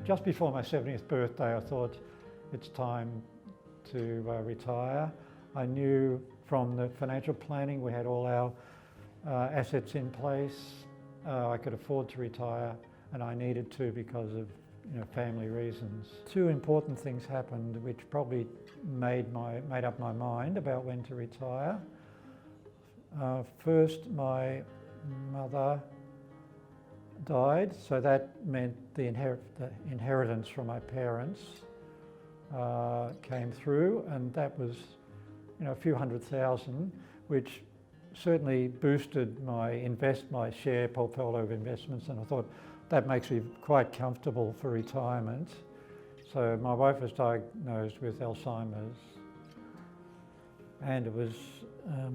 just before my 70th birthday, I thought it's time to retire. I knew from the financial planning we had all our assets in place. I could afford to retire, and I needed to because of family reasons. Two important things happened which probably made up my mind about when to retire. First, my mother died, so that meant the inheritance from my parents came through, and that was a few $100,000, which certainly boosted my share portfolio of investments, and I thought that makes me quite comfortable for retirement. So my wife was diagnosed with Alzheimer's, and it was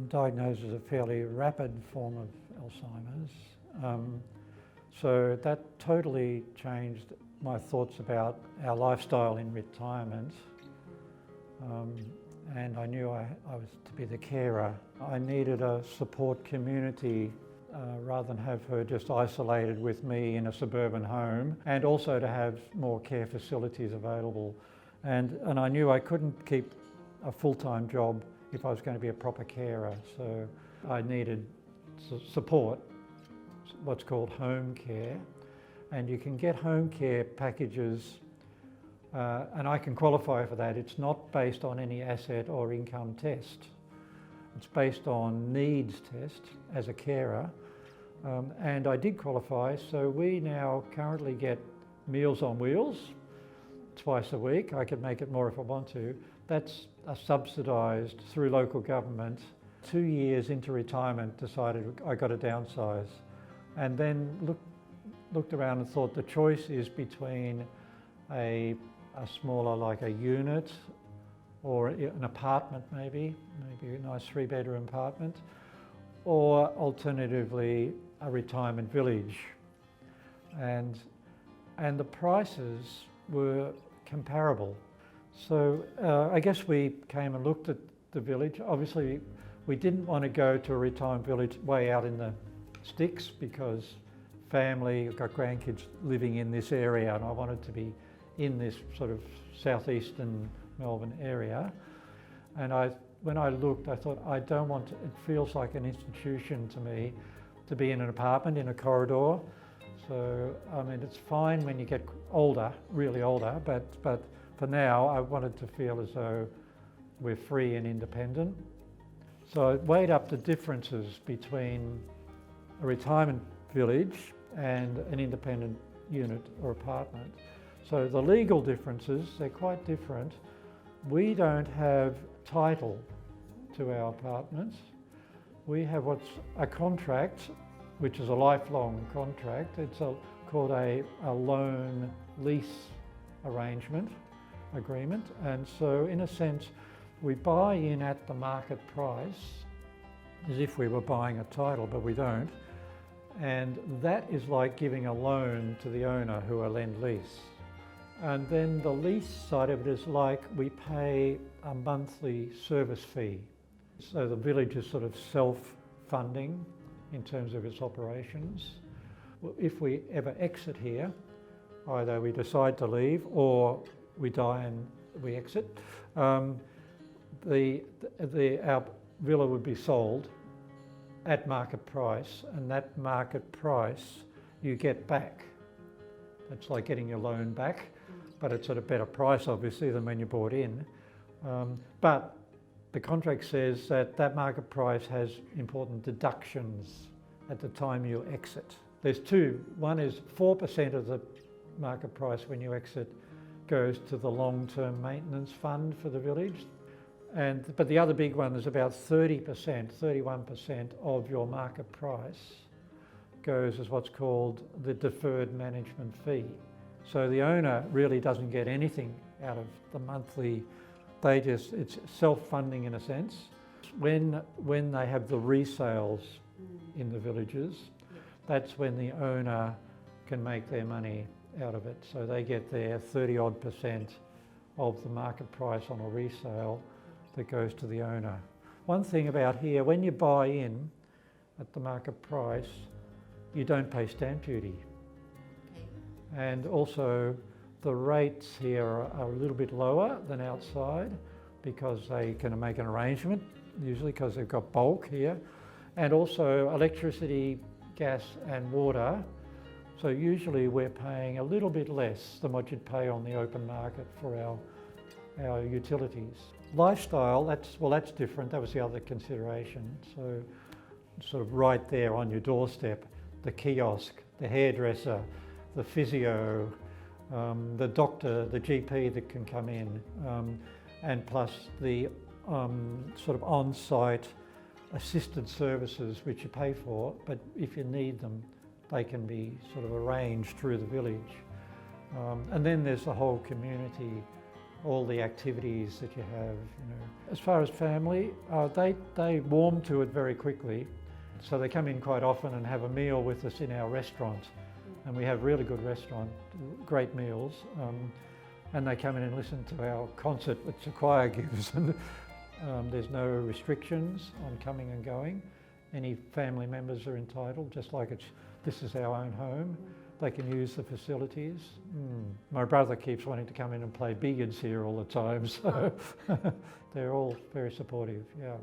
diagnosed as a fairly rapid form of Alzheimer's. So that totally changed my thoughts about our lifestyle in retirement. And I knew I was to be the carer. I needed a support community rather than have her just isolated with me in a suburban home, and also to have more care facilities available. And I knew I couldn't keep a full-time job if I was going to be a proper carer, so I needed support, what's called home care. And you can get home care packages, and I can qualify for that. It's not based on any asset or income test. It's based on needs test as a carer. And I did qualify, so we now currently get Meals on Wheels twice a week. I could make it more if I want to. That's subsidised through local government. 2 years into retirement, decided I got to downsize, and then looked around and thought the choice is between a smaller, like a unit, or an apartment maybe a nice 3-bedroom apartment, or alternatively a retirement village. And the prices were comparable. So I guess we came and looked at the village. Obviously we didn't want to go to a retirement village way out in the sticks, because family, I've got grandkids living in this area, and I wanted to be in this sort of southeastern Melbourne area. And when I looked, I thought, I don't want to, it feels like an institution to me to be in an apartment in a corridor. So I mean, it's fine when you get older, really older, but for now I wanted to feel as though we're free and independent. So I weighed up the differences between a retirement village and an independent unit or apartment. So the legal differences, they're quite different. We don't have title to our apartments. We have what's a contract, which is a lifelong contract. It's called a loan lease arrangement agreement. And so in a sense, we buy in at the market price as if we were buying a title, but we don't. And that is like giving a loan to the owner who are lend-lease. And then the lease side of it is like we pay a monthly service fee. So the village is sort of self-funding in terms of its operations. If we ever exit here, either we decide to leave or we die and we exit, our villa would be sold at market price, and that market price you get back. It's like getting your loan back, but it's at a better price obviously than when you bought in. But the contract says that market price has important deductions at the time you exit. There's two. One is 4% of the market price when you exit goes to the long-term maintenance fund for the village. But the other big one is about 30%, 31% of your market price goes as what's called the deferred management fee. So the owner really doesn't get anything out of the monthly, it's self-funding in a sense. When they have the resales in the villages, that's when the owner can make their money out of it. So they get their 30-odd% of the market price on a resale that goes to the owner. One thing about here, when you buy in at the market price, you don't pay stamp duty. And also The rates here are a little bit lower than outside because they can make an arrangement, usually because they've got bulk here, and also electricity, gas and water. So usually we're paying a little bit less than what you'd pay on the open market for our utilities. Lifestyle, that's different. That was the other consideration. So sort of right there on your doorstep, the kiosk, the hairdresser, the physio, the doctor, the GP that can come in, and plus the sort of on-site assisted services which you pay for, but if you need them, they can be sort of arranged through the village. And then there's the whole community, all the activities that you have. As far as family, they warm to it very quickly. So they come in quite often and have a meal with us in our restaurant. And we have really good restaurant, great meals. And they come in and listen to our concert which the choir gives. And there's no restrictions on coming and going. Any family members are entitled, just like this is our own home. They can use the facilities. My brother keeps wanting to come in and play billiards here all the time, so they're all very supportive, yeah.